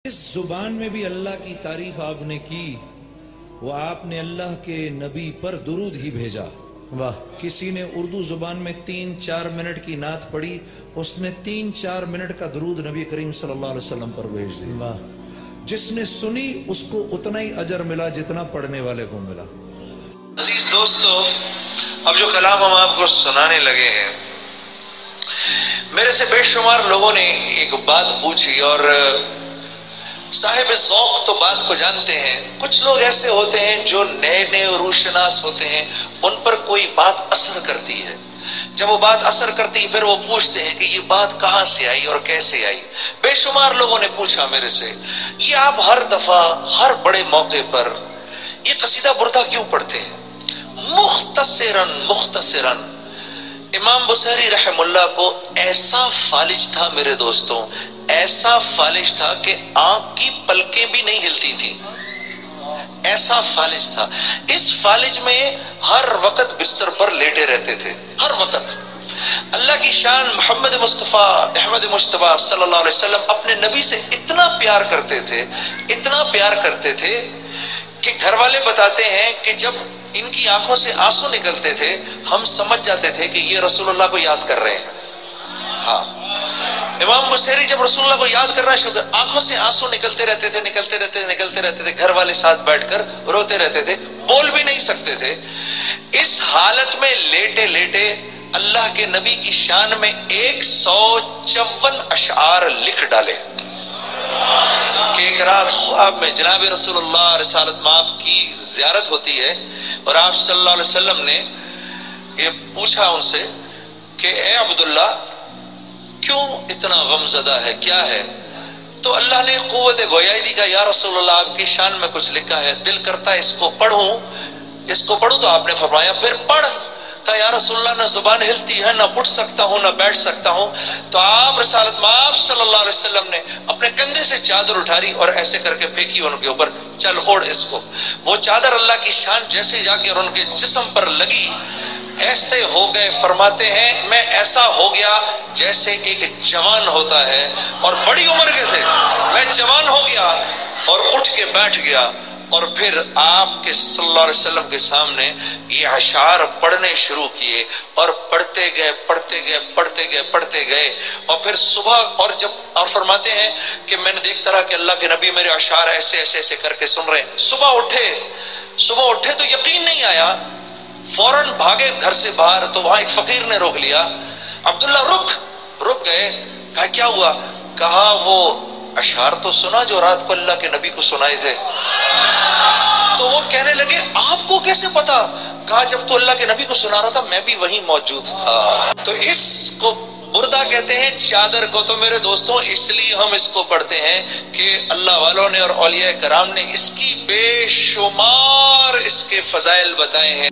اس زبان میں بھی اللہ کی تعریف آپ نے کی، وہ آپ نے اللہ کے نبی پر درود ہی بھیجا۔ واہ، کسی نے اردو زبان میں 3-4 منٹ کی نعت پڑھی، اس نے 3-4 منٹ کا درود نبی کریم صلی اللہ علیہ وسلم پر بھیج دی۔ واہ، جس نے سنی اس کو اتنا ہی اجر ملا جتنا پڑھنے والے کو ملا۔ عزیز دوستو، اب جو کلام ہم آپ کو سنانے لگے ہیں، میرے سے بے شمار لوگوں نے ایک بات پوچھی، اور صاحب ذوق تو بات کو جانتے ہیں۔ کچھ لوگ ایسے ہوتے ہیں جو نئے نئے روشناس ہوتے ہیں، ان پر کوئی بات اثر کرتی ہے، جب وہ بات اثر کرتی ہے پھر وہ پوچھتے ہیں کہ یہ بات کہاں سے آئی اور کیسے آئی۔ بے شمار لوگوں نے پوچھا میرے سے، یہ آپ ہر دفعہ ہر بڑے موقع پر یہ قصیدہ بردہ کیوں پڑھتے ہیں؟ مختصراً امام بصیری رحم اللہ کو ایسا فالج تھا میرے دوستوں، ایسا فالج تھا کہ آنکھ کی پلکیں بھی نہیں ہلتی تھی، ایسا فالج تھا۔ اس فالج میں ہر وقت بستر پر لیٹے رہتے تھے، ہر وقت۔ اللہ کی شان محمد مصطفیٰ احمد مجتبیٰ صلی اللہ علیہ وسلم اپنے نبی سے اتنا پیار کرتے تھے، اتنا پیار کرتے تھے کہ گھر والے بتاتے ہیں کہ جب ان کی آنکھوں سے آنسو نکلتے تھے ہم سمجھ جاتے تھے کہ یہ رسول اللہ کو یاد کر رہے ہیں۔ ہاں، امام بصیری جب رسول اللہ کو یاد کرنا شروع کر، آنکھوں سے آنسو نکلتے رہتے تھے، گھر والے ساتھ بیٹھ کر روتے رہتے تھے، بول بھی نہیں سکتے تھے۔ اس حالت میں لیٹے لیٹے اللہ کے نبی کی شان میں 154 اشعار لکھ ڈالے کہ ایک رات خواب میں جناب رسول اللہ رسالت مآب کی زیارت ہوتی ہے، اور آپ صلی اللہ علیہ وسلم نے یہ پوچھا ان سے کہ اے عبداللہ کیوں اتنا غم زدہ ہے، کیا ہے؟ تو اللہ نے قوت گویائی دی، کہا یا رسول اللہ آپ کی شان میں کچھ لکھا ہے، دل کرتا ہے اس کو پڑھوں تو آپ نے فرمایا پھر پڑھ۔ کہا یا رسول اللہ نہ زبان ہلتی ہے، نہ اٹھ سکتا ہوں، نہ بیٹھ سکتا ہوں۔ تو آپ رسالت مآب صلی اللہ علیہ وسلم نے اپنے کندھے سے چادر اٹھاری اور ایسے کر کے پھینکی ان کے اوپر، چل اوڑھ اس کو۔ وہ چادر اللہ کی شان جیسے جا کے ان کے جسم پر لگی، ایسے ہو گئے، فرماتے ہیں میں ایسا ہو گیا جیسے ایک جوان ہوتا ہے، اور بڑی عمر کے تھے، میں جوان ہو گیا اور اٹھ کے بیٹھ گیا، اور پھر آپ کے صلی اللہ علیہ وسلم کے سامنے یہ اشعار پڑھنے شروع کیے، اور پڑھتے گئے، اور پھر صبح اور فرماتے ہیں کہ میں نے دیکھتا رہا کہ اللہ کے نبی میرے اشعار ایسے کر کے سن رہے ہیں۔ صبح اٹھے تو یقین نہیں آیا، فوراً بھاگے گھر سے باہر، تو وہاں ایک فقیر نے روک لیا، عبداللہ رک گئے۔ کہا کیا ہوا؟ کہا وہ اشعار تو سنا جو رات کو اللہ کے نبی کو سنائے تھے۔ تو وہ کہنے لگے آپ کو کیسے پتا؟ کہا جب تو اللہ کے نبی کو سنا رہا تھا میں بھی وہیں موجود تھا۔ تو اس کو بردہ کہتے ہیں، چادر کو تو میرے دوستوں اس لیے ہم اس کو پڑھتے ہیں کہ اللہ والوں نے اور اولیاء کرام نے اس کی بے شمار اس کے فضائل بتائے ہیں۔